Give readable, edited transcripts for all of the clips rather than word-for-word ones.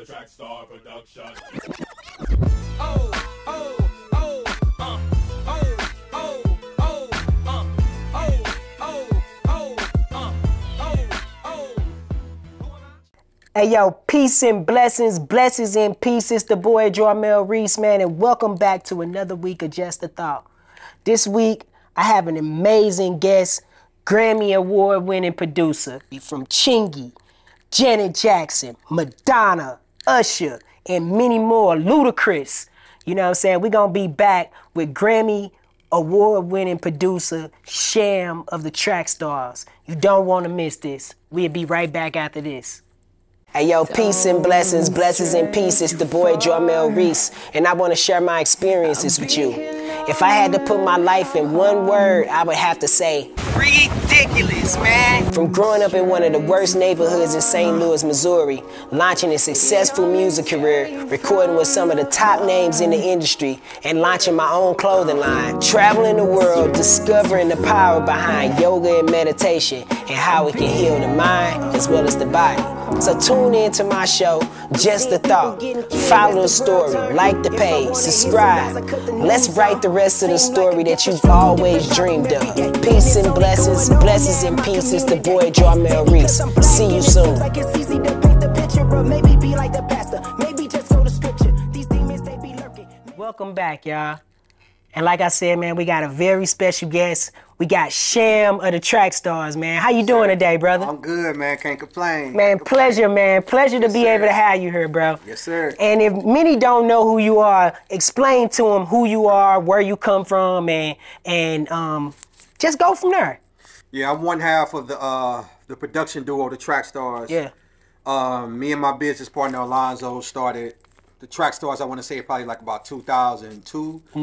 the Track Star production. Hey yo, peace and blessings, blessings and peace. It's the boy Jarmel Reese, man, and welcome back to another week of Just a Thought. This week, I have an amazing guest, Grammy award-winning producer from Chingy, Janet Jackson, Madonna, Usher, and many more, Ludacris. You know what I'm saying? We're gonna be back with Grammy award-winning producer, Sham of the Track Stars. You don't wanna miss this. We'll be right back after this. Hey yo, peace and blessings, blessings and peace. It's the boy Jarmel Reese, and I want to share my experiences with you. If I had to put my life in one word, I would have to say ridiculous, man. From growing up in one of the worst neighborhoods in St. Louis, Missouri, launching a successful music career, recording with some of the top names in the industry, and launching my own clothing line, traveling the world, discovering the power behind yoga and meditation, and how it can heal the mind as well as the body. So tune in to my show, Just a Thought. Follow the story, like the page, subscribe. Let's write the rest of the story that you've always dreamed of. Peace and blessings, blessings and peace. It's the boy Jarmel Reese. See you soon. Welcome back, y'all. And like I said, man, we got a very special guest. We got Sham of the Track Stars, man. How you doing today, brother? I'm good, man. Can't complain. Man, pleasure, man. Pleasure to be able to have you here, bro. Yes, sir. And if many don't know who you are, explain to them who you are, where you come from, and just go from there. Yeah, I'm one half of the production duo, the Track Stars. Yeah. Me and my business partner Alonzo started the Track Stars. I want to say probably like about 2002. I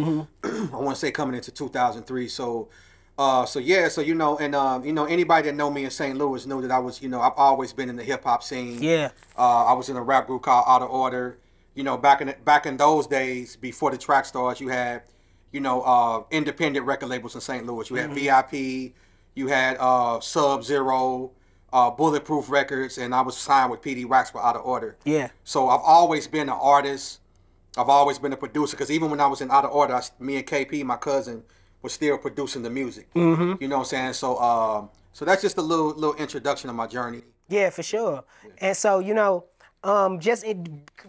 want to say coming into 2003. So you know, and you know, anybody that know me in St. Louis know that I was, you know, I've always been in the hip hop scene. Yeah. I was in a rap group called Out of Order. You know, back in those days before the Track Stars, you had, you know, independent record labels in St. Louis. You had VIP, you had Sub-Zero, Bulletproof Records, and I was signed with PD Wax for Out of Order. Yeah. So I've always been an artist. I've always been a producer, because even when I was in Out of Order, me and KP, my cousin, was still producing the music. You know what I'm saying? So so that's just a little introduction of my journey. Yeah, for sure. Yeah. And so, you know, just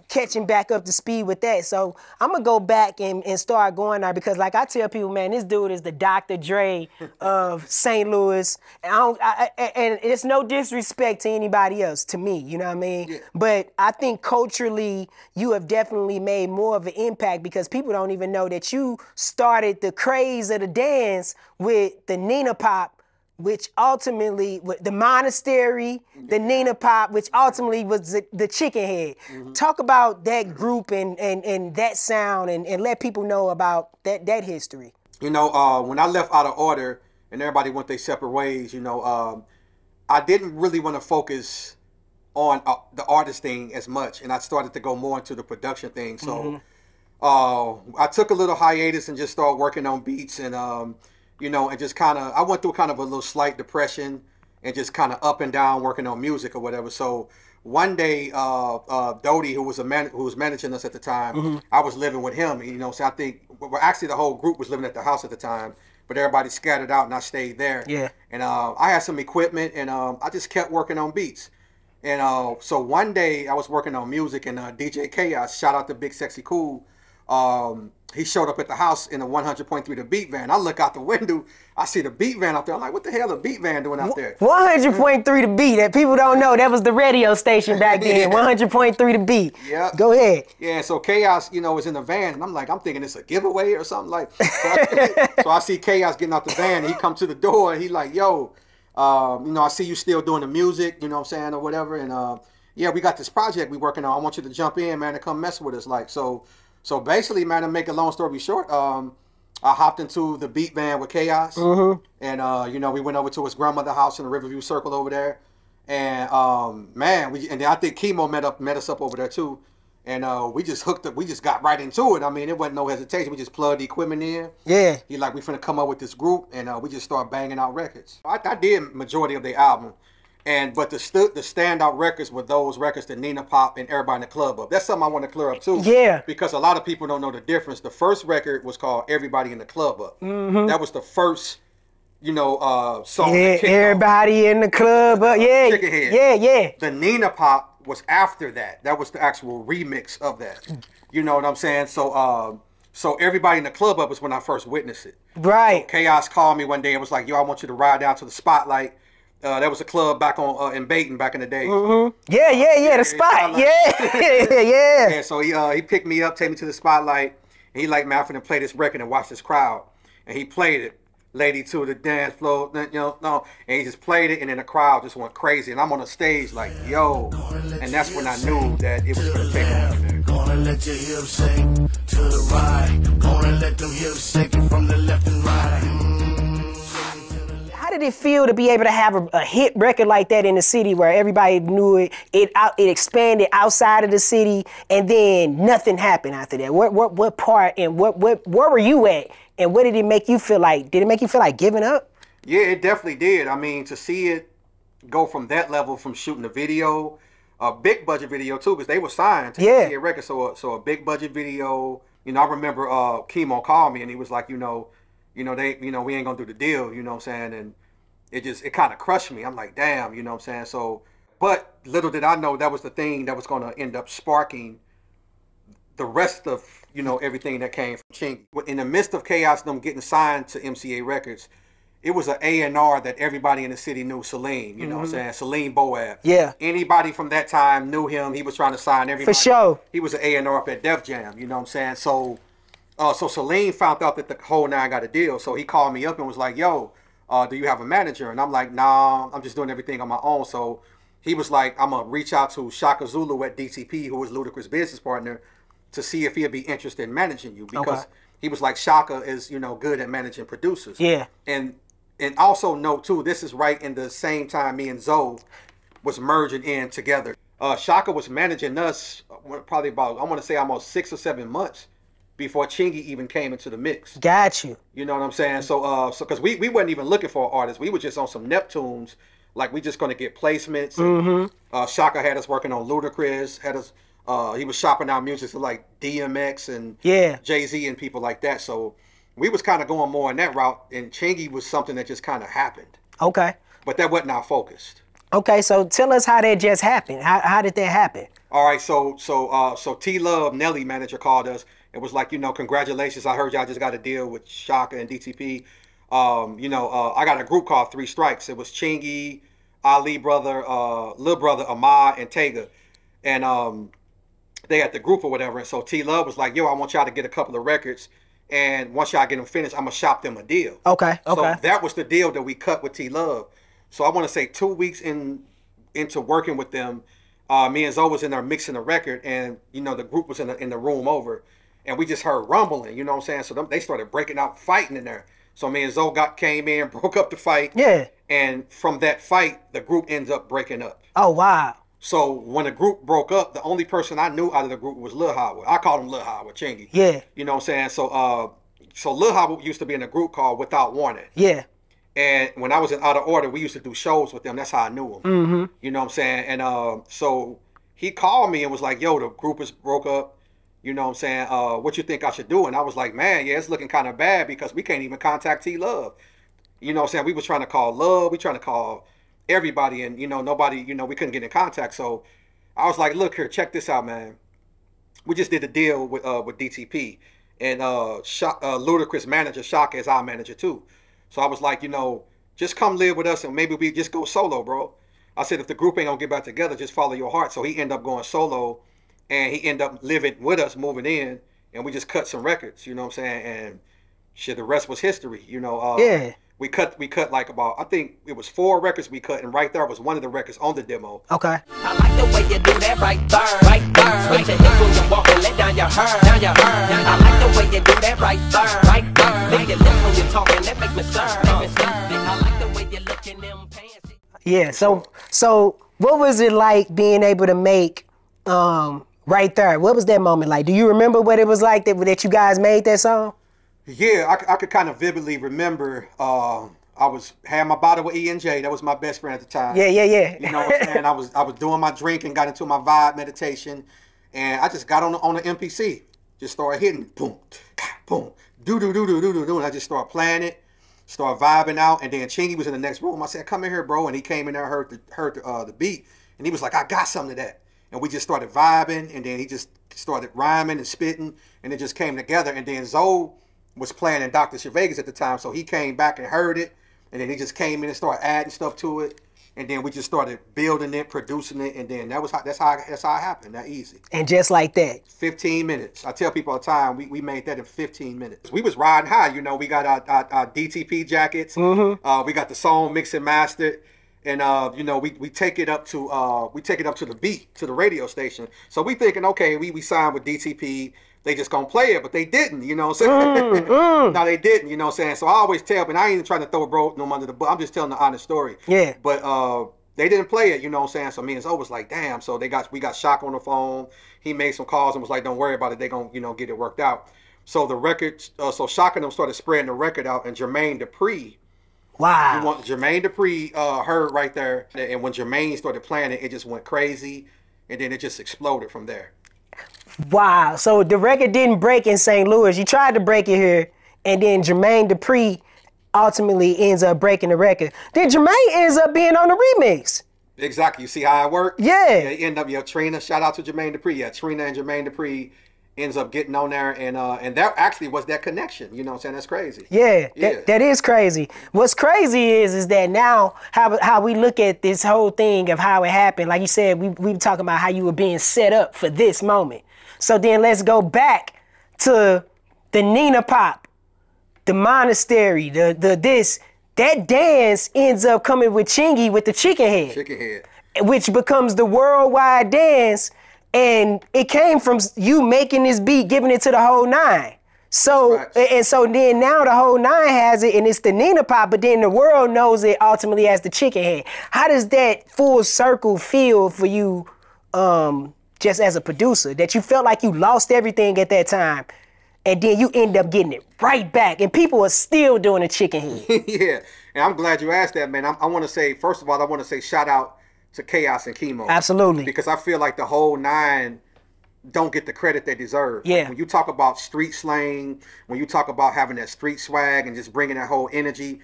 catching back up to speed with that. So I'm going to go back and start going there, because like I tell people, man, this dude is the Dr. Dre of St. Louis. And, and it's no disrespect to anybody else, to me, you know what I mean? Yeah. But I think culturally, you have definitely made more of an impact, because people don't even know that you started the craze of the dance with the Nina Pop, which ultimately, the Monastery, the Nina Pop, which ultimately was the Chicken Head. Talk about that group and that sound, and let people know about that history. You know, when I left Out of Order and everybody went their separate ways, you know, I didn't really want to focus on the artist thing as much, and I started to go more into the production thing. So I took a little hiatus and just started working on beats, and you know, and just kind of, I went through kind of a little slight depression and just kind of up and down working on music or whatever. So one day, Dodie, who was managing us at the time, I was living with him. You know, so I think, well, actually the whole group was living at the house at the time, but everybody scattered out and I stayed there. Yeah. And I had some equipment, and I just kept working on beats. And so one day I was working on music, and DJ Chaos, shout out to Big Sexy Cool, he showed up at the house in a 100.3 The Beat van. I look out the window, I see the Beat van out there. I'm like, what the hell the Beat van doing out there? 100.3 The Beat. That people don't know, that was the radio station back then. 100.3 The Beat. Yeah. Go ahead. Yeah. So Chaos, you know, was in the van, and I'm thinking it's a giveaway or something like. So I see Chaos getting out the van, and he comes to the door, and he like, yo, you know, I see you still doing the music, you know what I'm saying, or whatever, and yeah, we got this project we working on. I want you to jump in, man, and come mess with us, like so. So basically, man, to make a long story short, I hopped into the Beat van with Chaos, and you know, we went over to his grandmother's house in the Riverview Circle over there, and man, and then I think Chemo met us up over there too, and we just hooked up, we just got right into it. I mean, it wasn't no hesitation. We just plugged the equipment in. Yeah. He like, we finna come up with this group, and we just started banging out records. I did majority of the album. But the standout records were those records that Nina Pop and Everybody in the Club Up. That's something I want to clear up too. Yeah. Because a lot of people don't know the difference. The first record was called Everybody in the Club Up. That was the first, song. Yeah, Everybody in the Club Up. Yeah. Chickenhead. Yeah. The Nina Pop was after that. That was the actual remix of that. You know what I'm saying? So Everybody in the Club Up was when I first witnessed it. Right. So Chaos called me one day and was like, yo, I want you to ride down to the Spotlight. That was a club back on in Baton back in the day. Yeah, the spot. Yeah. Yeah, so he picked me up, take me to the Spotlight, and he like, man, I'm finna play this record and watch this crowd. And he played it. Lady to the dance floor, and he just played it, and then the crowd just went crazy. And I'm on the stage like, yo. And that's when I knew that it was gonna take off from there. Gonna let your hips shake to the right. Gonna let them hips shake from the left and right. How did it feel to be able to have a hit record like that in the city where everybody knew it? It expanded outside of the city, and then nothing happened after that. What part and where were you at? And what did it make you feel like? Did it make you feel like giving up? Yeah, it definitely did. I mean, to see it go from that level, from shooting a video, a big budget video too, because they were signed to MCA Records, so a big budget video. I remember Chemo called me and he was like, we ain't gonna do the deal, you know what I'm saying? And it kind of crushed me. I'm like, damn, you know what I'm saying? So, but little did I know that was the thing that was gonna end up sparking the rest of, everything that came from Chingy. In the midst of Chaos, them getting signed to MCA Records, it was an A&R that everybody in the city knew, Salim, you know what I'm saying? Salim Boab. Yeah. Anybody from that time knew him. He was trying to sign everybody. For sure. He was an A&R up at Def Jam, you know what I'm saying? So Salim found out that the whole nine got a deal. So he called me up and was like, yo, do you have a manager? And I'm like, nah, I'm just doing everything on my own. So he was like, I'm going to reach out to Shaka Zulu at DTP, who was Ludacris' business partner, to see if he'd be interested in managing you. Because he was like, Shaka is, good at managing producers. Yeah. And also note too, this is right in the same time me and Zoe was merging in together. Shaka was managing us probably about, I want to say almost 6 or 7 months before Chingy even came into the mix. Got you. You know what I'm saying? So because we wasn't even looking for an artist. We were just on some Neptunes, like we just going to get placements. And, Shaka had us working on Ludacris, had us, he was shopping our music to like DMX and Jay-Z and people like that. So we was kind of going more in that route, and Chingy was something that just kind of happened. Okay. But that wasn't our focus. Okay, so tell us how that just happened. How did that happen? All right, so T Love, Nelly manager, called us. It was like, congratulations. I heard y'all just got a deal with Shaka and DTP. I got a group called Three Strikes. It was Chingy, Ali brother, Lil brother, Ahmad, and Tega. And they had the group or whatever. And so T Love was like, yo, I want y'all to get a couple of records. And once y'all get them finished, I'm going to shop them a deal. Okay. So that was the deal that we cut with T Love. So I want to say 2 weeks into working with them, me and Zoe was in there mixing the record, and the group was in the room over, and we just heard rumbling. You know what I'm saying? So they started breaking out, fighting in there. So me and Zoe came in, broke up the fight. Yeah. And from that fight, the group ends up breaking up. Oh wow. So when the group broke up, the only person I knew out of the group was Lil Howard. I called him Lil Howard, Chingy. Yeah. You know what I'm saying? So Lil Howard used to be in a group called Without Warning. Yeah. And when I was in Out of Order, we used to do shows with them. That's how I knew him. You know what I'm saying? And so he called me and was like, yo, the group is broke up. You know what I'm saying? What you think I should do? And I was like, man, yeah, it's looking kind of bad because we can't even contact T Love. You know what I'm saying? We was trying to call Love. We trying to call everybody, and nobody, we couldn't get in contact. So I was like, look here, check this out, man. We just did a deal with DTP, and Ludacris manager Shaka is our manager too. So I was like, just come live with us and maybe we just go solo, bro. I said, if the group ain't gonna get back together, just follow your heart. So he ended up going solo, and he ended up living with us, moving in, and we just cut some records, you know what I'm saying? And shit, the rest was history, Yeah. We cut like about, I think it was 4 records we cut, and right there was one of the records on the demo. Okay. I like the way you do that right there. Switch your hips when you walk and let down your hair. I like the way you do that right there. Lick your lips when you talking, that make me stir. I like the way you look in them pants. Yeah. So what was it like being able to make right there? What was that moment like? Do you remember what it was like that you guys made that song? Yeah, I could kind of vividly remember had my bottle with E&J. That was my best friend at the time. Yeah. You know what I'm saying? I was doing my drink and got into my vibe meditation, and I just got on the MPC, just started hitting, boom, boom, do, and I just started playing it, started vibing out, and then Chingy was in the next room. I said, "Come in here, bro," and he came in there, heard the beat, and he was like, "I got something to that," and we just started vibing, and then he just started rhyming and spitting, and it just came together, and then Zoe was playing in Dr. Vegas at the time, so he came back and heard it, and then he just came in and started adding stuff to it, and then we just started building it, producing it, and then that's how it happened, that easy. And just like that. 15 minutes. I tell people all the time, we made that in 15 minutes. We was riding high, you know, we got our DTP jackets, we got the song mixed and mastered, and you know, we take it up to the beat, to the radio station. So we thinking, okay, we signed with DTP, they just gonna play it, but they didn't, you know what I'm saying? No, they didn't, you know what I'm saying? So I always tell, and I ain't even trying to throw a bro no under the bus, I'm just telling the honest story. Yeah. But they didn't play it, you know what I'm saying? So me and Zoe was like, damn. So we got Shock on the phone. He made some calls and was like, don't worry about it. They gonna, you know, get it worked out. So the record, so Shock and them started spreading the record out, and Jermaine Dupri. Wow. You want Jermaine Dupri heard right there, and when Jermaine started playing it, it just went crazy, and then it just exploded from there. Wow. So the record didn't break in St. Louis. You tried to break it here, and then Jermaine Dupri ultimately ends up breaking the record. Then Jermaine ends up being on the remix. Exactly. You see how it worked? Yeah. It ended up, Trina, shout out to Jermaine Dupri. Yeah, Trina and Jermaine Dupri ends up getting on there, and that actually was that connection. You know what I'm saying? That's crazy. Yeah. That is crazy. What's crazy is that now how we look at this whole thing of how it happened. Like you said, we were talking about how you were being set up for this moment. So then let's go back to the Nina Pop, the Monastery, the this. That dance ends up coming with Chingy with the chicken head. Chicken head. Which becomes the worldwide dance. And it came from you making this beat, giving it to the whole nine. So, and so then now the whole nine has it, and it's the Nina Pop, but then the world knows it ultimately as the chicken head. How does that full circle feel for you, just as a producer, that you felt like you lost everything at that time, and then you end up getting it right back, and people are still doing the chicken head? Yeah, and I'm glad you asked that, man. I want to say, first of all, I want to say shout out to Chaos and Chemo. Absolutely. Because I feel like the whole nine don't get the credit they deserve. Yeah. Like when you talk about street slang, when you talk about having that street swag and just bringing that whole energy,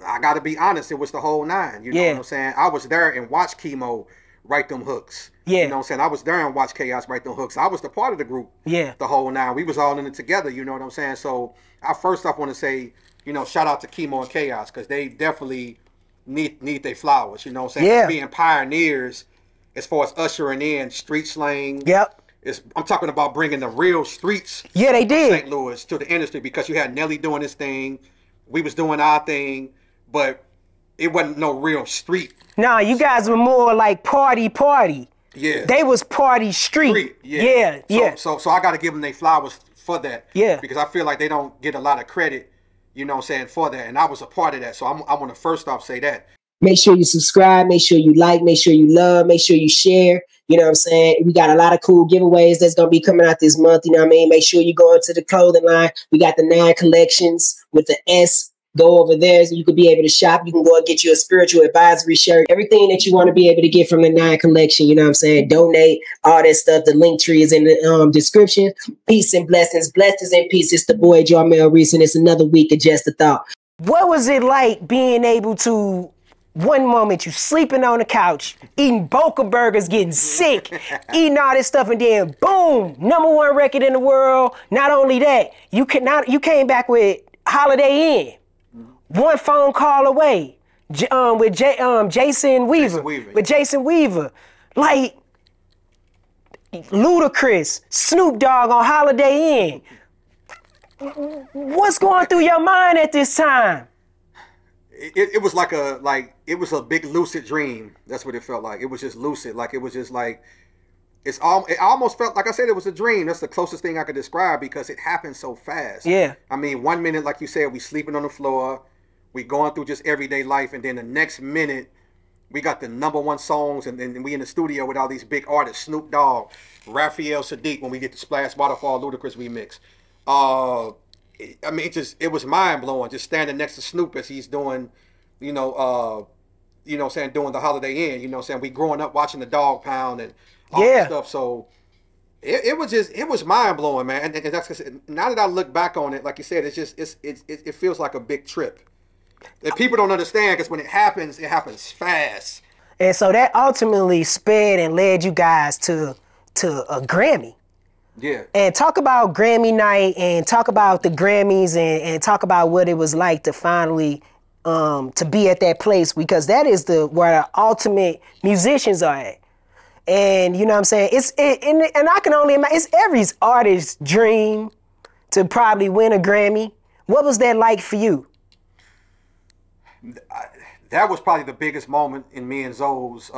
I got to be honest, it was the whole nine. You know what I'm saying? I was there and watched Chemo write them hooks. Yeah. You know what I'm saying? I was there and watched Chaos write them hooks. I was the part of the group. Yeah. The whole nine. We was all in it together. You know what I'm saying? So I first off want to say, you know, shout out to Chemo and Chaos, because they definitely need their flowers, you know what I'm saying? Yeah. Being pioneers as far as ushering in street slang. Yep. I'm talking about bringing the real streets. Yeah, they did. St. Louis to the industry, because you had Nelly doing his thing, we was doing our thing, but it wasn't no real street. Nah, you guys were more like party. Yeah. They was party street. Yeah. So I got to give them their flowers for that. Yeah. Because I feel like they don't get a lot of credit, you know what I'm saying, for that. And I was a part of that. So I want to first off say that. Make sure you subscribe. Make sure you like. Make sure you love. Make sure you share. You know what I'm saying? We got a lot of cool giveaways that's going to be coming out this month. You know what I mean? Make sure you go into the clothing line. We got the 9 collections with the S. Go over there so you could be able to shop. You can go and get you a spiritual advisory shirt. Everything that you want to be able to get from the 9 collection. You know what I'm saying? Donate, all that stuff. The link tree is in the description. Peace and blessings. Blessings and peace. It's the boy, Jarmel Reese, and it's another week of Just a Thought. What was it like being able to, one moment you sleeping on the couch, eating Boca burgers, getting sick, eating all this stuff, and then boom, #1 record in the world. Not only that, you came back with Holiday Inn. One phone call away, with Jason Weaver. With Jason Weaver. Like, Ludacris, Snoop Dogg on Holiday Inn. What's going through your mind at this time? It was it was a big lucid dream. That's what it felt like. It was just lucid. Like, it was just like, it almost felt like, I said, it was a dream. That's the closest thing I could describe, because it happened so fast. Yeah. I mean, 1 minute, like you said, we sleeping on the floor, we going through just everyday life, and then the next minute, we got the #1 songs, and then we in the studio with all these big artists, Snoop Dogg, Raphael Sadiq, when we did the Splash Waterfall Ludacris remix. I mean, it was mind blowing just standing next to Snoop as he's doing, saying, doing the Holiday Inn, saying, we growing up watching the Dog Pound and all that stuff. So it was mind blowing, man. And that's, now that I look back on it, like you said, it feels like a big trip. And people don't understand, because when it happens fast. And so that ultimately sped and led you guys to a Grammy. Yeah. And talk about Grammy night, and talk about the Grammys, and talk about what it was like to finally to be at that place, because that is where the ultimate musicians are at. And you know what I'm saying? And I can only imagine, it's every artist's dream to probably win a Grammy. What was that like for you? That was probably the biggest moment in me and Zoe's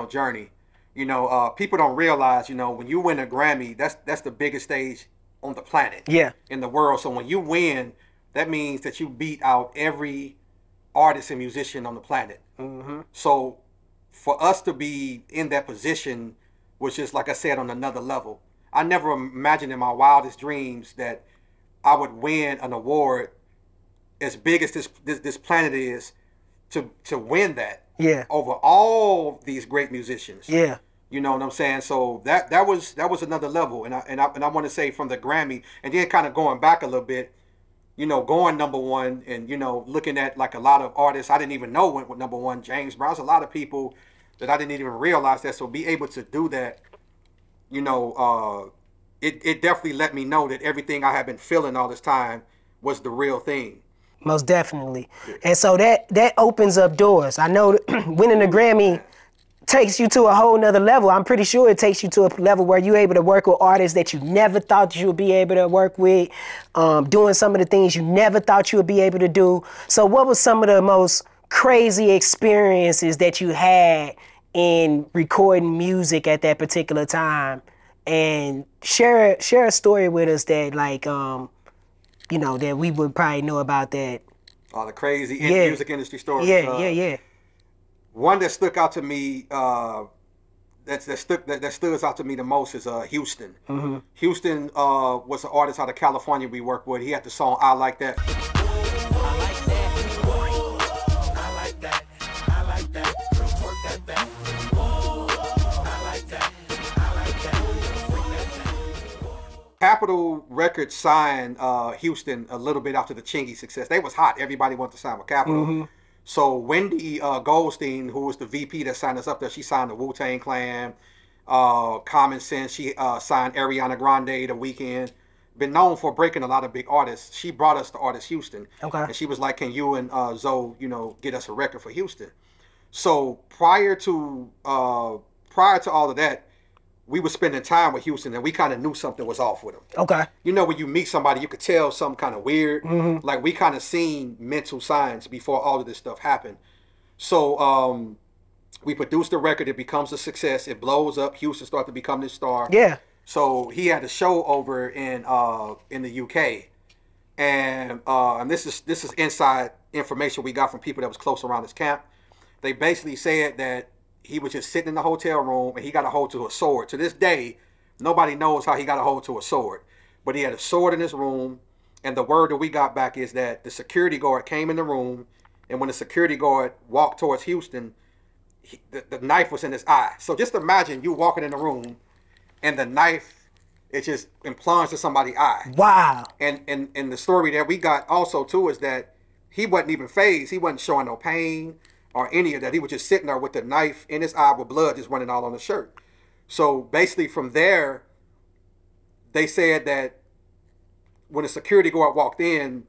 journey. People don't realize, when you win a Grammy, that's the biggest stage on the planet. Yeah. In the world. So when you win, that means that you beat out every artist and musician on the planet. Mm-hmm. So for us to be in that position was just, like I said, on another level. I never imagined in my wildest dreams that I would win an award as big as this planet is, to win that. Yeah. Over all these great musicians. Yeah. You know what I'm saying? So that was another level. And I want to say, from the Grammy, and then kind of going back a little bit, going #1, and looking at like a lot of artists I didn't even know went with #1. James Brown. There's a lot of people that I didn't even realize that. So be able to do that, it definitely let me know that everything I had been feeling all this time was the real thing. Most definitely. And so that opens up doors. I know winning a Grammy takes you to a whole nother level. I'm pretty sure it takes you to a level where you're able to work with artists that you never thought you would be able to work with, doing some of the things you never thought you would be able to do. So what was some of the most crazy experiences that you had in recording music at that particular time? And share a story with us that, like, that we would probably know about that. All the crazy music industry stories. Yeah. One that stuck out to me, that stood out to me the most is Houston. Mm-hmm. Houston was an artist out of California we worked with. He had the song "I Like That." Capitol Records signed Houston a little bit after the Chingy success. They was hot. Everybody wanted to sign with Capitol. Mm-hmm. So Wendy Goldstein, who was the VP that signed us up there, she signed the Wu-Tang Clan, Common Sense. She signed Ariana Grande, The Weeknd. Been known for breaking a lot of big artists. She brought us the artist Houston. Okay. And she was like, "Can you and Zoe, get us a record for Houston?" So prior to all of that, we were spending time with Houston, and we kind of knew something was off with him. Okay. When you meet somebody, you could tell something kind of weird. Mm-hmm. Like, we kind of seen mental signs before all of this stuff happened. So we produced the record. It becomes a success. It blows up. Houston started to become this star. Yeah. So he had a show over in the UK, and this is inside information we got from people that was close around his camp. They basically said that he was just sitting in the hotel room, and he got a hold to a sword. To this day, nobody knows how he got a hold to a sword. But he had a sword in his room, and the word that we got back is that the security guard came in the room, and when the security guard walked towards Houston, the knife was in his eye. So just imagine you walking in the room, and the knife, it just implants to somebody's eye. Wow. And the story that we got also, too, is that he wasn't even fazed. He wasn't showing no pain or any of that. He was just sitting there with the knife in his eye with blood just running all on his shirt. So basically from there, they said that when the security guard walked in,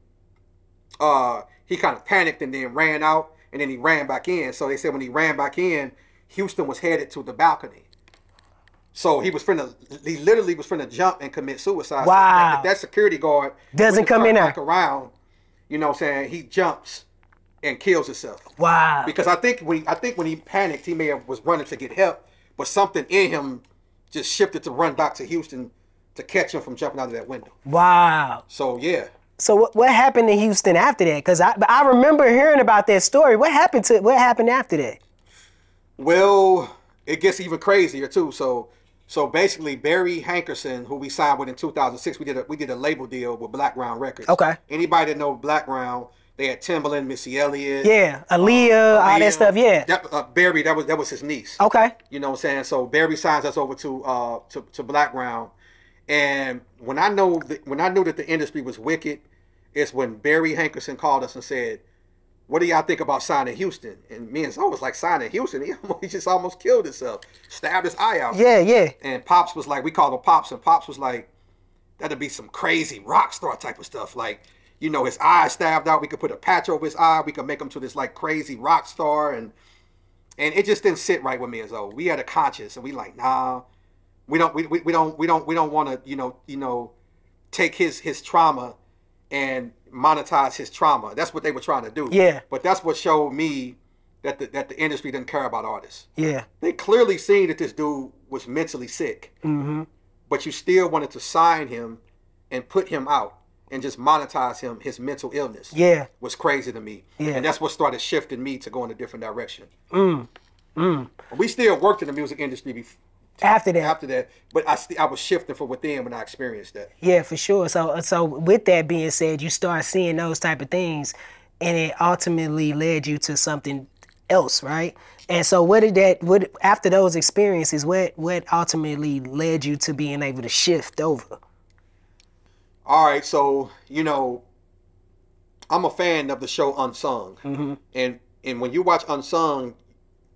he kind of panicked and then ran out, and then he ran back in. So they said when he ran back in, Houston was headed to the balcony. So he literally was finna jump and commit suicide. Wow. So if that security guard doesn't come in back around, he jumps and kills himself. Wow. Because I think when he panicked, he was running to get help, but something in him just shifted to run back to Houston to catch him from jumping out of that window. Wow. So yeah. So what happened to Houston after that? Because I remember hearing about that story. What happened after that? Well, it gets even crazier too. So So basically, Barry Hankerson, who we signed with in 2006, we did a label deal with Blackground Records. Okay. Anybody that know Blackground, they had Timbaland, Missy Elliott. Yeah, Aaliyah, all that stuff. Yeah. Barry, that was his niece. Okay. You know what I'm saying? So Barry signs us over to Blackground, and when I knew that the industry was wicked, it's when Barry Hankerson called us and said, "What do y'all think about signing Houston?" And me and Zoe was like, "Signing Houston? He just almost killed himself, stabbed his eye out." Yeah, yeah. And Pops was like, we called him Pops, and Pops was like, "That'd be some crazy rock star type of stuff. Like, you know, his eye stabbed out. We could put a patch over his eye. We could make him to this like crazy rock star." And it just didn't sit right with me and Zoe. We had a conscience, and we like, nah, we don't want to, you know, take his trauma and monetize his trauma. That's what they were trying to do. Yeah. But that's what showed me that the industry didn't care about artists. Yeah. They clearly seen that this dude was mentally sick. Mm-hmm. But you still wanted to sign him and put him out and just monetize him, his mental illness. Yeah. Was crazy to me. Yeah. And that's what started shifting me to go in a different direction. We still worked in the music industry After that. But I was shifting from within when I experienced that. Yeah, for sure. So with that being said, you start seeing those type of things, and it ultimately led you to something else, right? And so what after those experiences, what ultimately led you to being able to shift over? All right, so, you know, I'm a fan of the show Unsung. Mm-hmm. And when you watch Unsung,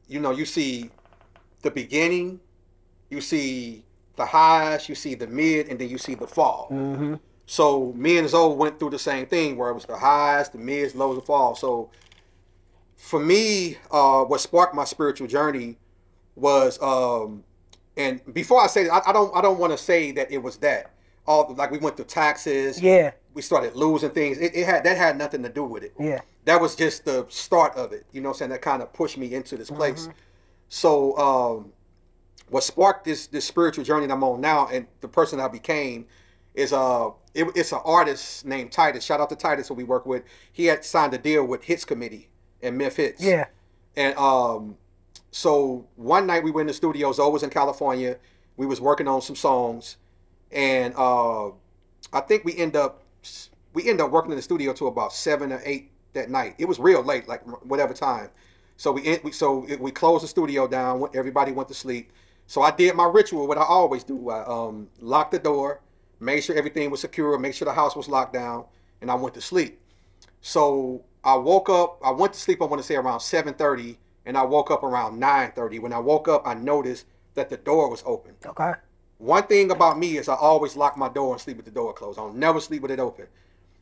you know, you see the beginning, you see the highs, you see the mid, and then you see the fall. Mm-hmm. So me and Zoe went through the same thing where it was the highs, the mids, lows, and falls. So for me, what sparked my spiritual journey was, and before I say that, I don't want to say that it was that. Like we went through taxes. Yeah. We started losing things. That had nothing to do with it. Yeah. That was just the start of it. You know what I'm saying? That kind of pushed me into this place. Mm-hmm. So what sparked this spiritual journey that I'm on now, and the person I became, is it's an artist named Titus. Shout out to Titus, who we work with. He had signed a deal with Hits Committee and Myth Hits. Yeah. And so one night we were in the studio. Zoe was in California. We was working on some songs, and I think we end up working in the studio till about 7 or 8 that night. It was real late, like whatever time. So we closed the studio down. Everybody went to sleep. So I did my ritual, what I always do. I locked the door, made sure everything was secure, made sure the house was locked down, and I went to sleep. So I woke up. I went to sleep, I want to say around 7:30, and I woke up around 9:30. When I woke up, I noticed that the door was open. Okay. One thing about me is I always lock my door and sleep with the door closed. I'll never sleep with it open.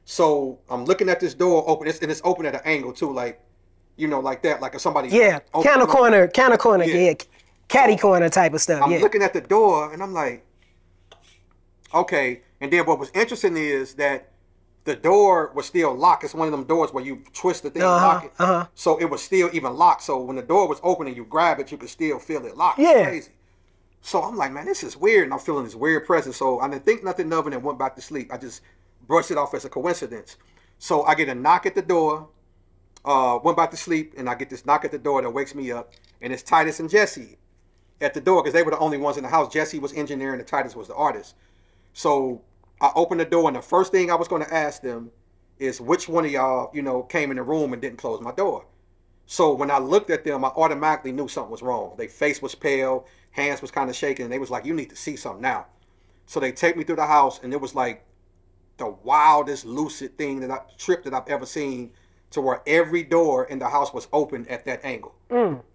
So I'm looking at this door open, and it's open at an angle too, like, you know, like that, like if somebody's counter corner, yeah. Caddy corner type of stuff. I'm looking at the door, and I'm like, okay. And then what was interesting is that the door was still locked. It's one of them doors where you twist the thing and lock it. So it was still even locked. So when the door was open and you grab it, you could still feel it locked. Yeah. It's crazy. So I'm like, man, this is weird. And I'm feeling this weird presence. So I didn't think nothing of it and went back to sleep. I just brushed it off as a coincidence. So I get a knock at the door, went back to sleep, and I get this knock at the door that wakes me up. And it's Titus and Jesse at the door, because they were the only ones in the house. Jesse was engineering and Titus was the artist. So I opened the door, and the first thing I was going to ask them is which one of y'all, you know, came in the room and didn't close my door. So when I looked at them, I automatically knew something was wrong. Their face was pale, hands was kind of shaking, and they was like, you need to see something now. So they take me through the house, and it was like the wildest lucid trip that I've ever seen, to where every door in the house was open at that angle.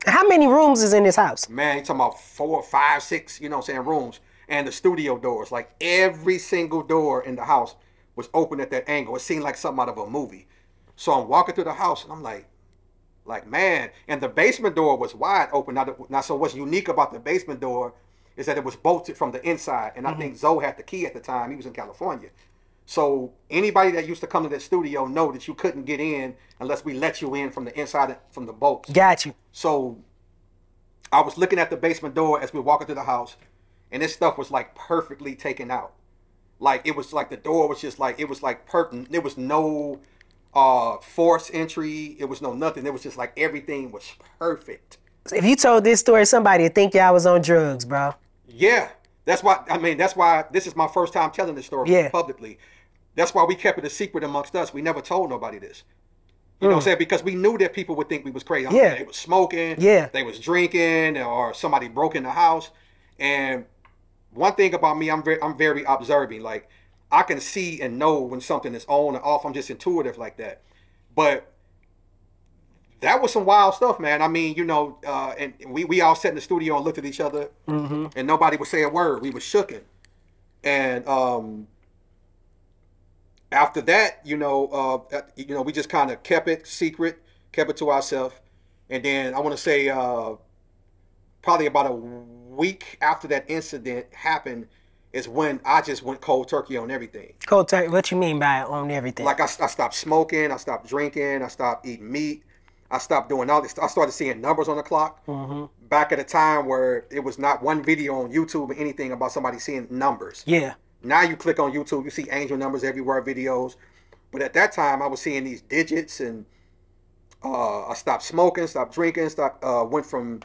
How many rooms is in this house? Man, you're talking about 4, 5, 6, you know what I'm saying, rooms. And the studio doors, like every single door in the house was open at that angle. It seemed like something out of a movie. So I'm walking through the house, and I'm like, man. And the basement door was wide open. Now, so what's unique about the basement door is that it was bolted from the inside. And I think Zoe had the key at the time. He was in California. So anybody that used to come to that studio know that you couldn't get in unless we let you in from the inside, from the bolts. Got you. So I was looking at the basement door as we were walking through the house, and this stuff was like perfectly taken out. Like it was like the door was just like, it was like perfect. There was no force entry. It was no nothing. It was just like everything was perfect. If you told this story, somebody would think y'all was on drugs, bro. Yeah. That's why, I mean, that's why this is my first time telling this story publicly. That's why we kept it a secret amongst us. We never told nobody this. You know what I'm saying? Because we knew that people would think we was crazy. I mean, they was smoking, they was drinking, or somebody broke in the house. And one thing about me, I'm very observing. Like, I can see and know when something is on or off. I'm just intuitive like that. But that was some wild stuff, man. I mean, you know, and we all sat in the studio and looked at each other, and nobody would say a word. We was shooken. And after that, you know, we just kind of kept it secret, kept it to ourselves. And then I want to say probably about a week after that incident happened is when I just went cold turkey on everything. Cold turkey? What you mean by on everything? Like I stopped smoking, I stopped drinking, I stopped eating meat, I stopped doing all this. I started seeing numbers on the clock. Back at a time where it was not one video on YouTube or anything about somebody seeing numbers. Yeah. Now you click on YouTube, you see angel numbers everywhere, videos. But at that time, I was seeing these digits, and I stopped smoking, stopped drinking, went from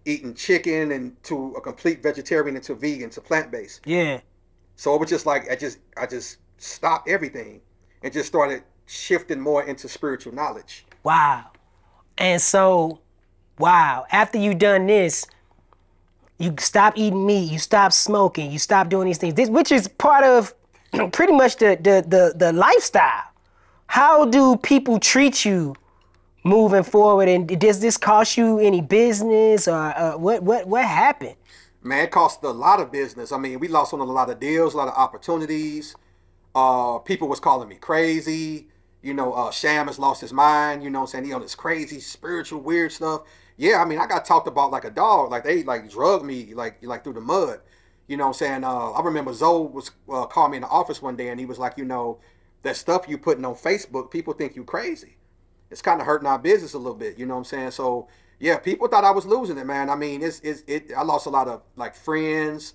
eating chicken and to a complete vegetarian into vegan to plant-based. Yeah. So it was just like I just stopped everything and just started shifting more into spiritual knowledge. Wow. And so, wow, after you done this, you stop eating meat, you stop smoking, you stop doing these things, which is part of pretty much the lifestyle. How do people treat you moving forward? And does this cost you any business, or what happened? Man, it cost a lot of business. I mean, we lost on a lot of deals, a lot of opportunities. People was calling me crazy. You know, Sham has lost his mind. You know what I'm saying? He on this crazy, spiritual, weird stuff. Yeah, I mean, I got talked about like a dog. Like, they like drugged me like through the mud. You know what I'm saying? I remember Zoe was called me in the office one day, and he was like, you know, that stuff you putting on Facebook, people think you crazy. It's kind of hurting our business a little bit. You know what I'm saying? So, yeah, people thought I was losing it, man. I mean, I lost a lot of like friends,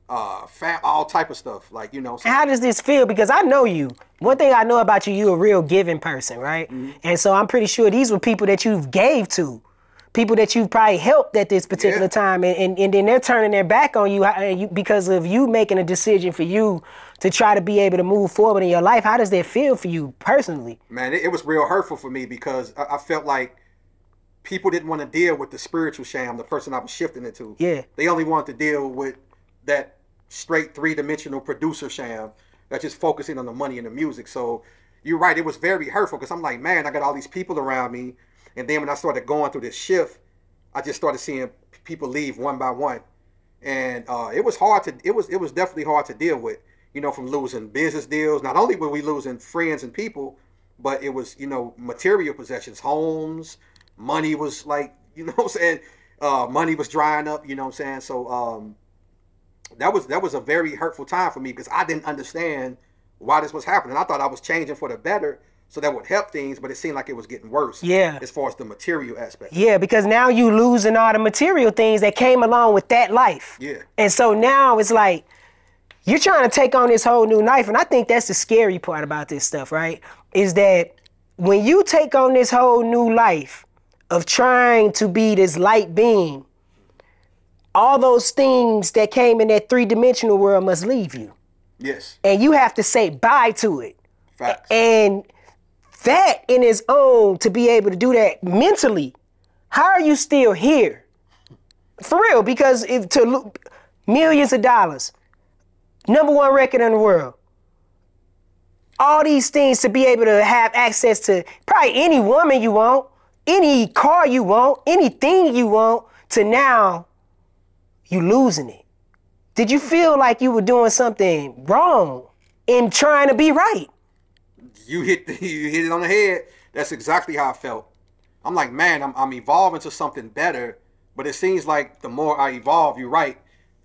all type of stuff. Like, you know. So. How does this feel? Because I know you. One thing I know about you, you're a real giving person, right? And so I'm pretty sure these were people that you've gave to. People that you've probably helped at this particular time, and then they're turning their back on you because of you making a decision for you to try to be able to move forward in your life. How does that feel for you personally? Man, it was real hurtful for me because I felt like people didn't want to deal with the spiritual Sham, the person I was shifting into. Yeah. They only wanted to deal with that straight three-dimensional producer Sham that's just focusing on the money and the music. So you're right, it was very hurtful because I'm like, man, I got all these people around me. And then when I started going through this shift, I just started seeing people leave one by one. And it was hard to, it was definitely hard to deal with, you know, from losing business deals. Not only were we losing friends and people, but it was, you know, material possessions, homes, money was like, you know what I'm saying? Money was drying up, you know what I'm saying? So that was a very hurtful time for me because I didn't understand why this was happening. I thought I was changing for the better, so that would help things, but it seemed like it was getting worse. Yeah. As far as the material aspect. Yeah, because now you losing all the material things that came along with that life. Yeah. And so now it's like, you're trying to take on this whole new life. And I think that's the scary part about this stuff, right? Is that when you take on this whole new life of trying to be this light being, all those things that came in that three-dimensional world must leave you. Yes. And you have to say bye to it. Facts. And that in its own, to be able to do that mentally, how are you still here? For real, because millions of dollars, #1 record in the world, all these things to be able to have access to probably any woman you want, any car you want, anything you want, to now you losing it. Did you feel like you were doing something wrong in trying to be right? You hit it on the head. That's exactly how I felt. I'm like, man, I'm evolving to something better, but it seems like the more I evolve, you're right,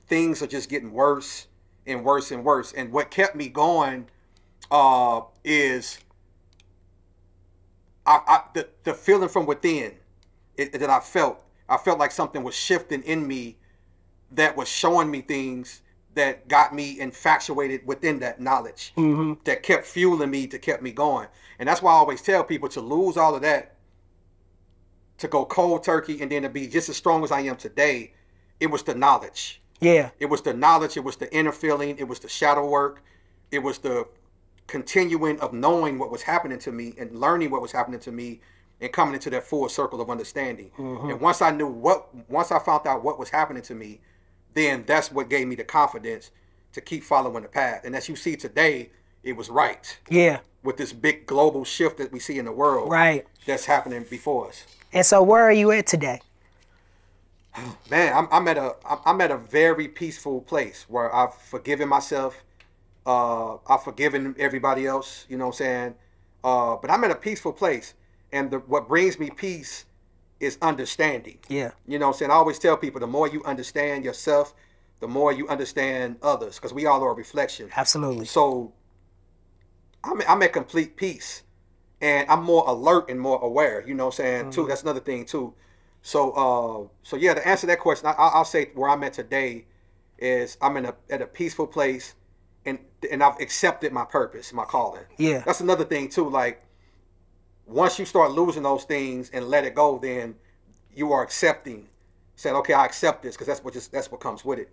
things are just getting worse and worse and worse. And what kept me going is the feeling from within that I felt. I felt like something was shifting in me that was showing me things that got me infatuated within that knowledge, that kept fueling me, to kept me going. And that's why I always tell people to lose all of that, to go cold turkey, and then to be just as strong as I am today. It was the knowledge. Yeah. It was the knowledge, it was the inner feeling, it was the shadow work, it was the continuing of knowing what was happening to me and learning what was happening to me and coming into that full circle of understanding. And once I found out what was happening to me, then that's what gave me the confidence to keep following the path. And as you see today, it was right. Yeah. With this big global shift that we see in the world. Right. That's happening before us. And so where are you at today? Man, I'm at a very peaceful place where I've forgiven myself. I've forgiven everybody else, you know what I'm saying? But I'm at a peaceful place. And what brings me peace is understanding. Yeah. You know what I'm saying? I always tell people, the more you understand yourself, the more you understand others, because we all are a reflection. Absolutely. So I'm at complete peace, and I'm more alert and more aware, you know what I'm saying, too. That's another thing, too. So yeah, to answer that question, I'll say where I'm at today is I'm at a peaceful place, and I've accepted my purpose, my calling. Yeah. That's another thing, too. Like, once you start losing those things and let it go, then you are accepting, saying, okay, I accept this, because that's what comes with it.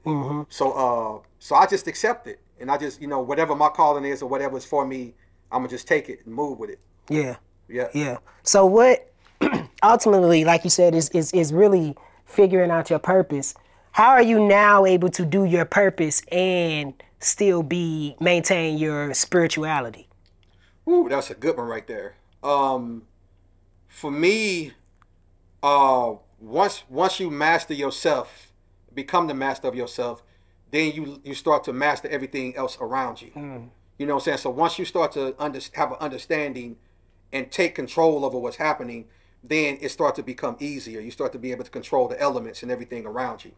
So I just accept it, and I just, whatever my calling is or whatever is for me, I'm gonna just take it and move with it. Yeah. Yeah. Yeah. So what ultimately, like you said, is really figuring out your purpose. How are you now able to do your purpose and still maintain your spirituality? Ooh, that's a good one right there. For me, once you master yourself, become the master of yourself, then you start to master everything else around you. You know what I'm saying? So once you start to have an understanding and take control over what's happening, then it starts to become easier. You start to be able to control the elements and everything around you.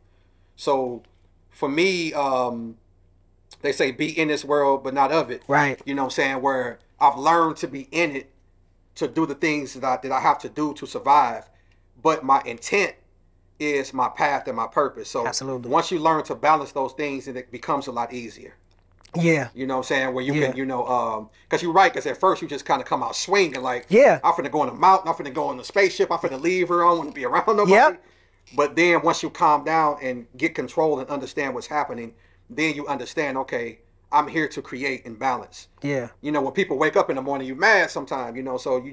So for me, they say be in this world, but not of it. Right. You know what I'm saying? Where I've learned to be in it, to do the things that I have to do to survive. But my intent is my path and my purpose. So absolutely, once you learn to balance those things, then it becomes a lot easier. Yeah. You know what I'm saying? Where you can, because you're right, because at first you just kind of come out swinging like, yeah, I'm finna go on a mountain, I'm finna go on the spaceship, I'm finna leave her, I don't want to be around nobody. Yep. But then once you calm down and get control and understand what's happening, then you understand, okay, I'm here to create and balance. Yeah. When people wake up in the morning, you're mad sometimes, so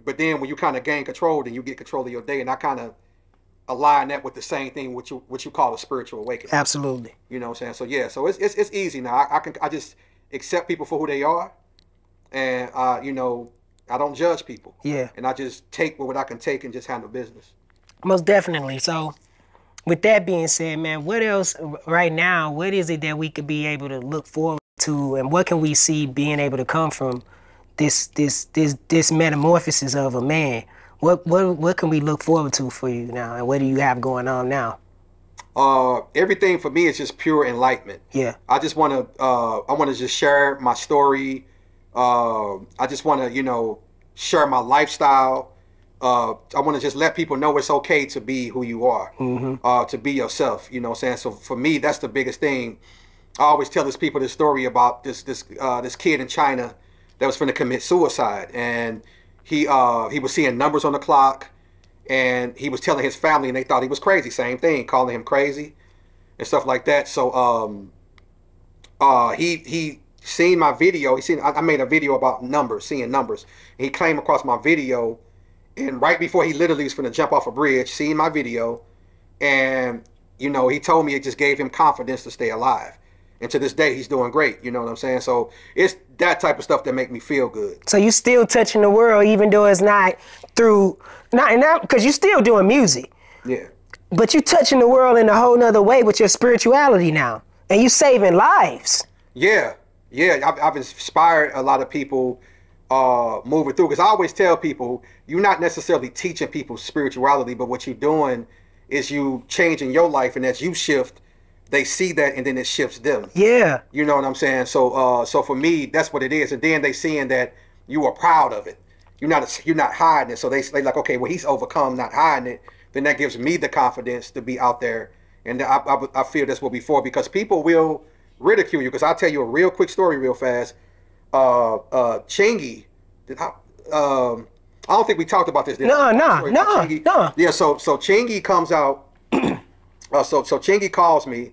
but then when you kind of gain control, then you get control of your day. And I kind of align that with the same thing, what you call a spiritual awakening. Absolutely. You know what I'm saying? So yeah, so it's easy now. I just accept people for who they are. And, I don't judge people. Yeah. And I just take what I can take and just handle business. Most definitely. So with that being said, man, what else right now, what is it that we could be able to look forward to, and what can we see being able to come from this metamorphosis of a man? What can we look forward to for you now, and what do you have going on now? Everything for me is just pure enlightenment. Yeah. I just want to just share my story. I just want to, share my lifestyle. I want to just let people know it's okay to be who you are, to be yourself. You know what I'm saying? So for me, that's the biggest thing. I always tell people this story about this kid in China that was finna commit suicide, and he was seeing numbers on the clock, and he was telling his family, and they thought he was crazy. Same thing, calling him crazy and stuff like that. So he seen my video. I made a video about numbers, seeing numbers. And he came across my video, and right before he literally was finna jump off a bridge, seeing my video, and he told me it just gave him confidence to stay alive. And to this day, he's doing great. You know what I'm saying? So it's that type of stuff that make me feel good. So you still touching the world, even though it's not because you're still doing music. Yeah. But you touching the world in a whole nother way with your spirituality now, and you saving lives. Yeah. I've inspired a lot of people moving through, because I always tell people, you're not necessarily teaching people spirituality, but what you're doing is you changing your life, and as you shift, they see that, and then it shifts them. Yeah. You know what I'm saying? So for me, that's what it is. And then they seeing that you are proud of it. You're not hiding it. So they like, okay, well, he's overcome, not hiding it. Then that gives me the confidence to be out there. And I feel this will be for, because people will ridicule you. Because I'll tell you a real quick story real fast. Chingy, I don't think we talked about this. No. Yeah, so Chingy comes out So Chingy calls me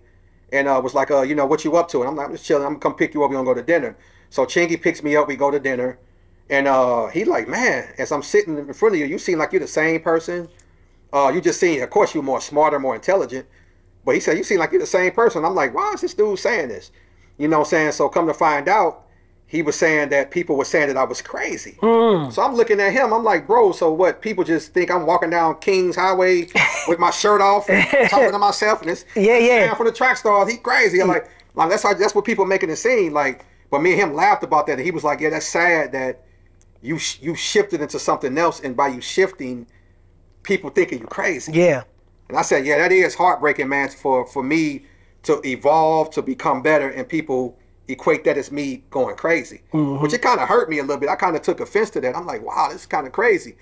and was like, you know, what you up to? And I'm like, I'm just chilling. I'm gonna come pick you up. We're gonna go to dinner. So Chingy picks me up. We go to dinner. And he like, man, as I'm sitting in front of you, you seem like you're the same person. You just seem, of course, you're more smarter, more intelligent. But he said, you seem like you're the same person. I'm like, why is this dude saying this? You know what I'm saying? So come to find out, he was saying that people were saying that I was crazy. So I'm looking at him. I'm like, bro, so what? People just think I'm walking down King's Highway with my shirt off and talking to myself. And this man from the track stars, he crazy. I'm like that's what people making it seem like. But me and him laughed about that. And he was like, yeah, that's sad that you shifted into something else. And by you shifting, people thinking you crazy. Yeah. And I said, yeah, that is heartbreaking, man, for me to evolve, to become better, and people equate that as me going crazy. Which it kind of hurt me a little bit. I kind of took offense to that. I'm like, wow, this is kind of crazy.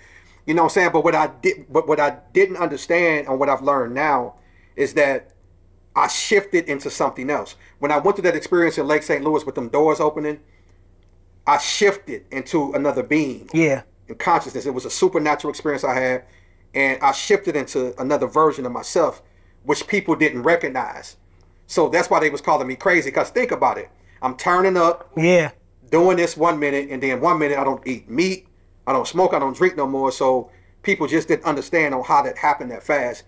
You know what I'm saying? But what I didn't understand and what I've learned now is that I shifted into something else. When I went through that experience in Lake St. Louis with them doors opening, I shifted into another being. Yeah. In consciousness. It was a supernatural experience I had. And I shifted into another version of myself, which people didn't recognize. So that's why they was calling me crazy. Because think about it. I'm turning up, doing this 1 minute, and then 1 minute I don't eat meat, I don't smoke, I don't drink no more. So people just didn't understand on how that happened that fast,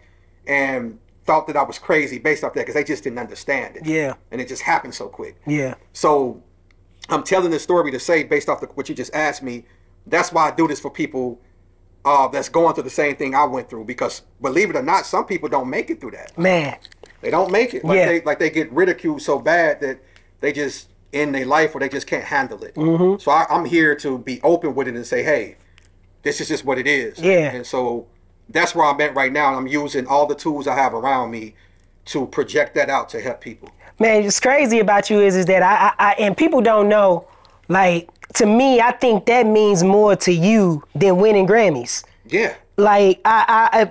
and thought that I was crazy based off that because they just didn't understand it. Yeah. And it just happened so quick. Yeah. So I'm telling this story to say, based off what you just asked me, that's why I do this for people that's going through the same thing I went through. Because believe it or not, some people don't make it through that. Man. They don't make it. Like they get ridiculed so bad that they just end their life or they just can't handle it. So I'm here to be open with it and say, hey, this is just what it is. Yeah. And so that's where I'm at right now. And I'm using all the tools I have around me to project that out to help people. Man, what's crazy about you is that I and people don't know, like, to me, I think that means more to you than winning Grammys. Yeah. Like, I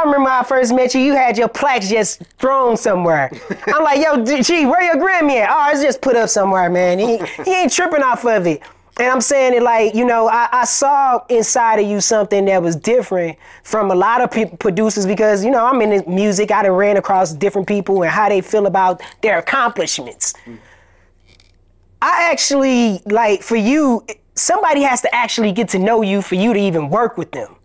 remember when I first met you, you had your plaques just thrown somewhere. I'm like, yo, gee, where your Grammy at? Oh, it's just put up somewhere, man. He ain't tripping off of it. And I'm saying it like, you know, I saw inside of you something that was different from a lot of people, producers, because, you know, I'm in the music. I done ran across different people and how they feel about their accomplishments. I actually, like, for you, somebody has to actually get to know you for you to even work with them.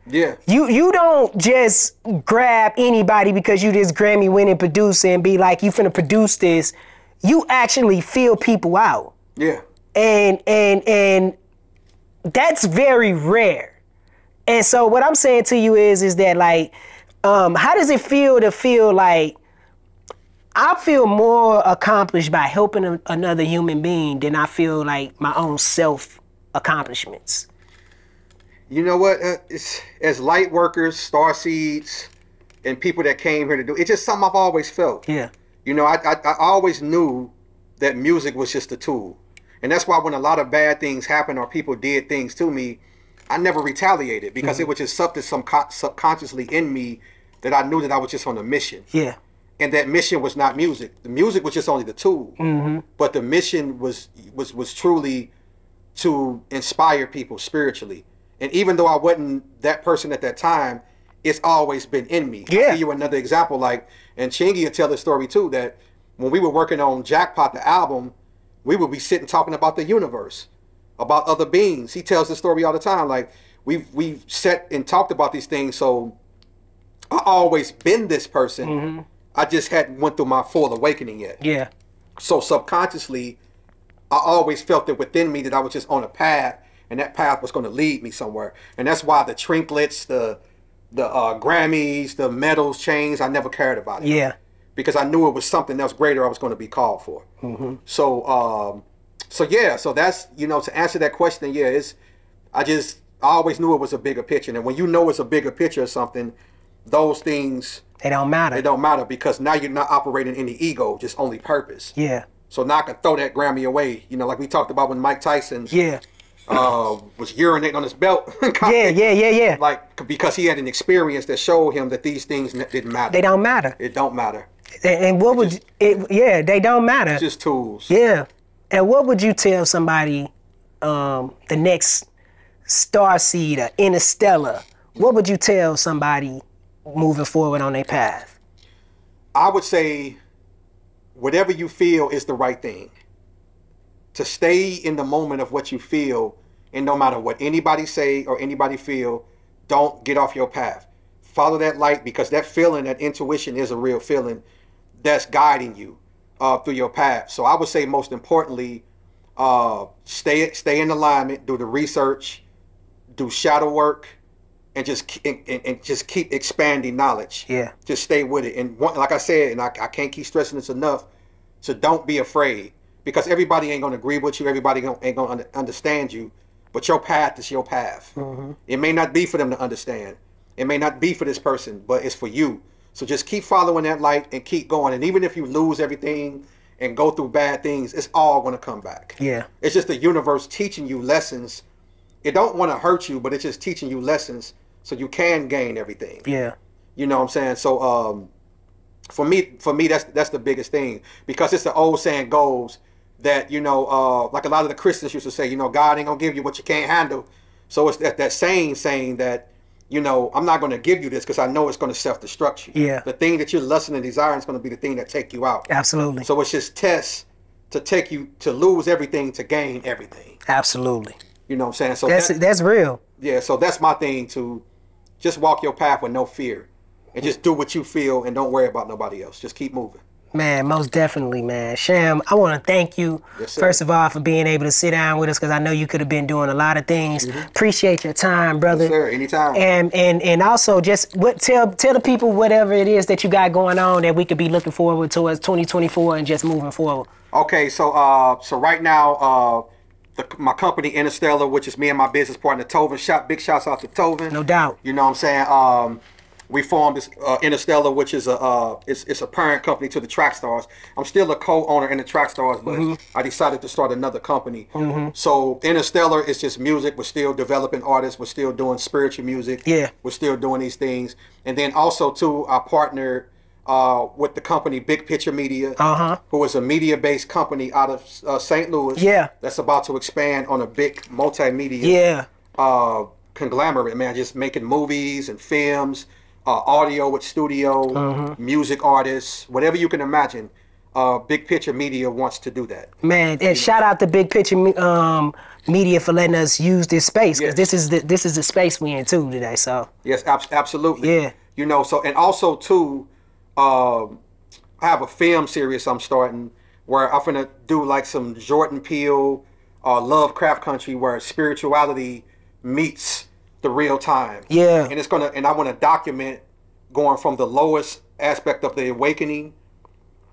Yeah. You don't just grab anybody because you this Grammy-winning producer and be like, you finna produce this. You actually feel people out. Yeah. And that's very rare. And so what I'm saying to you is that, like, how does it feel to feel like I feel more accomplished by helping another human being than I feel like my own self accomplishments? You know what? It's, as light workers, star seeds, and people that came here to do it's just something I've always felt. Yeah. You know, I always knew that music was just a tool. And that's why when a lot of bad things happened or people did things to me, I never retaliated because it was just something subconsciously in me that I knew that I was just on a mission. Yeah. And that mission was not music. The music was just only the tool. But the mission was truly to inspire people spiritually. And even though I wasn't that person at that time, it's always been in me. Yeah. I'll give you another example, like, and Chingy will tell the story too, that when we were working on Jackpot, the album, we would be sitting talking about the universe, about other beings. He tells the story all the time. Like, we've sat and talked about these things. So I always been this person. I just hadn't went through my full awakening yet. Yeah. So subconsciously, I always felt it within me that I was just on a path, and that path was going to lead me somewhere. And that's why the trinkets, the Grammys, the medals, chains, I never cared about it. Yeah. Because I knew it was something else greater I was going to be called for. So that's, you know, to answer that question, yeah, I always knew it was a bigger picture. And when you know it's a bigger picture or something, those things, they don't matter. They don't matter because now you're not operating any ego, just only purpose. Yeah. So now I can throw that Grammy away. You know, like we talked about when Mike Tyson was urinating on his belt. Yeah. Like, because he had an experience that showed him that these things didn't matter. They don't matter. It don't matter. And what would they don't matter. It's just tools. Yeah. And what would you tell somebody, the next Starseed or Interstellar, what would you tell somebody moving forward on their path? I would say whatever you feel is the right thing. To stay in the moment of what you feel, and no matter what anybody say or anybody feel, don't get off your path. Follow that light, because that feeling, that intuition is a real feeling that's guiding you through your path. So I would say most importantly, stay in alignment, do the research, do shadow work, and just keep expanding knowledge. Yeah. Just stay with it. And like I said, and I can't keep stressing this enough, so don't be afraid, because everybody ain't going to agree with you. Everybody ain't going to understand you, but your path is your path. It may not be for them to understand. It may not be for this person, but it's for you. So just keep following that light and keep going. And even if you lose everything and go through bad things, it's all going to come back. Yeah. It's just the universe teaching you lessons. It don't want to hurt you, but it's just teaching you lessons so you can gain everything. Yeah. You know what I'm saying? So for me, that's the biggest thing, because it's the old saying goes that, you know, like a lot of the Christians used to say, you know, God ain't gonna give you what you can't handle. So it's that saying that, you know, I'm not gonna give you this because I know it's gonna self-destruct you. Yeah. The thing that you're lusting and desiring is gonna be the thing that take you out. Absolutely. So it's just tests to take you to lose everything to gain everything. Absolutely. You know what I'm saying? So That's real. yeah, so that's my thing, to just walk your path with no fear and just do what you feel and don't worry about nobody else. Just keep moving. Man, most definitely, man. Sham, I want to thank you, Yes, sir. first of all, for being able to sit down with us, because I know you could have been doing a lot of things. Appreciate your time, brother. Yes, sir. Anytime. And also just tell the people whatever it is that you got going on that we could be looking forward towards 2024 and just moving forward. Okay, so right now, my company Interstellar, which is me and my business partner Tovin. Big shouts out to Tovin. No doubt. You know what I'm saying? We formed this Interstellar, which is it's a parent company to the Trackstars. I'm still a co-owner in the Trackstars, but I decided to start another company. So Interstellar is just music. We're still developing artists. We're still doing spiritual music. Yeah. We're still doing these things. And then also too, I partnered with the company Big Picture Media, who is a media-based company out of St. Louis. Yeah. That's about to expand on a big multimedia conglomerate, man. Just making movies and films, audio with studio, music artists, whatever you can imagine. Big Picture Media wants to do that. Man, and shout out to Big Picture Media for letting us use this space, because this is the space we in too today. So yes, absolutely. Yeah. You know, so, and also too, I have a film series I'm starting where I'm gonna do like some Jordan Peele, Lovecraft Country, where spirituality meets the real time. Yeah. And I want to document going from the lowest aspect of the awakening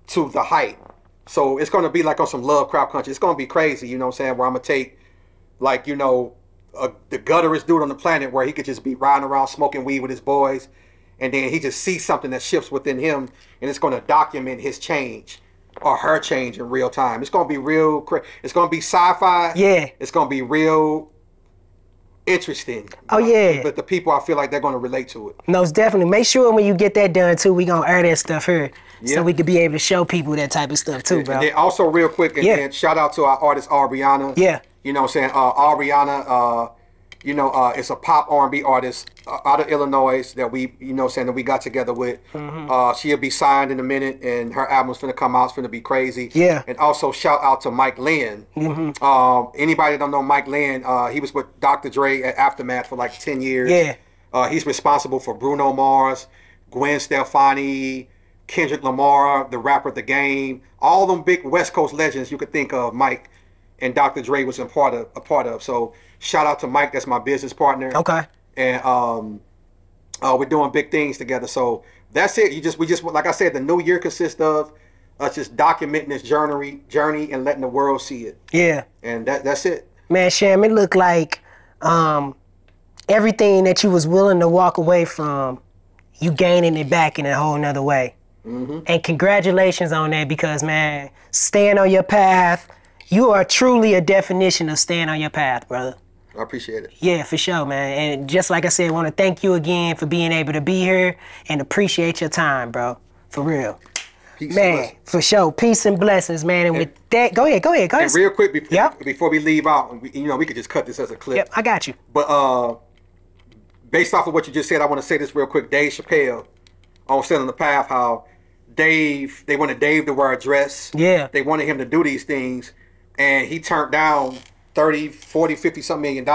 to the height. So it's going to be like on some Lovecraft Country. It's going to be crazy, you know what I'm saying, where I'm going to take, like, you know, the gutterest dude on the planet, where he could just be riding around smoking weed with his boys, and then he just sees something that shifts within him, and it's going to document his change or her change in real time. It's going to be real it's going to be sci-fi. Yeah. It's going to be real interesting. Oh, yeah. But the people, I feel like they're going to relate to it. most definitely. Make sure when you get that done too, we gonna air that stuff here, Yeah. so we could be able to show people that type of stuff too, bro. And then also real quick, and shout out to our artist Ariana. Yeah. You know what I'm saying? Ariana, you know, is a pop R&B artist out of Illinois that we, you know, saying that we got together with. She'll be signed in a minute, and her album's finna come out. It's finna be crazy. Yeah. And also shout out to Mike Lynn. Anybody that don't know Mike Lynn, he was with Dr. Dre at Aftermath for like 10 years. Yeah. He's responsible for Bruno Mars, Gwen Stefani, Kendrick Lamar, the rapper The Game, all them big West Coast legends you could think of. Mike and Dr. Dre was a part of. So shout out to Mike. That's my business partner. Okay. And we're doing big things together. So that's it. We just like I said, the new year consists of us just documenting this journey and letting the world see it. Yeah. And that's it. Man, Sham, it looked like everything that you was willing to walk away from, you gaining it back in a whole nother way. And congratulations on that, because, man, staying on your path, you are truly a definition of staying on your path, brother. I appreciate it. Yeah, for sure, man. And just like I said, I want to thank you again for being able to be here and appreciate your time, bro. For real. Peace Man, for sure. Peace and blessings, man. And with that, go ahead. and real quick, Yep. before we leave out, you know, we could just cut this as a clip. Yep, I got you. But based off of what you just said, I want to say this real quick. Dave Chappelle on Setting the Path, how Dave, they wanted Dave to wear a dress. Yeah. They wanted him to do these things. And he turned down 30, 40, 50 something $million.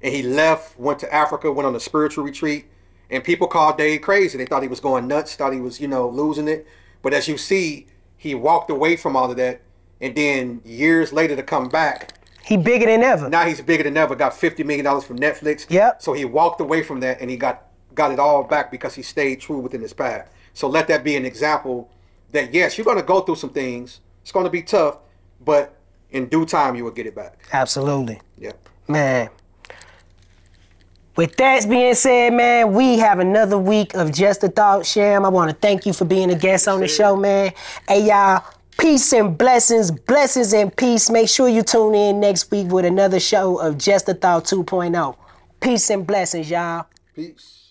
And he left, went to Africa, went on a spiritual retreat. And people called Dave crazy. They thought he was going nuts, thought he was, losing it. But as you see, he walked away from all of that. And then years later to come back. He bigger than ever. Now he's bigger than ever, got $50 million from Netflix. Yep. So he walked away from that and he got it all back because he stayed true within his path. So let that be an example that, yes, you're going to go through some things. It's going to be tough, but in due time, you will get it back. Absolutely. Yeah. Man. With that being said, man, we have another week of Just a Thought. Sham, I want to thank you for being a guest on the show, man. Hey, y'all, peace and blessings, blessings and peace. Make sure you tune in next week with another show of Just a Thought 2.0. Peace and blessings, y'all. Peace.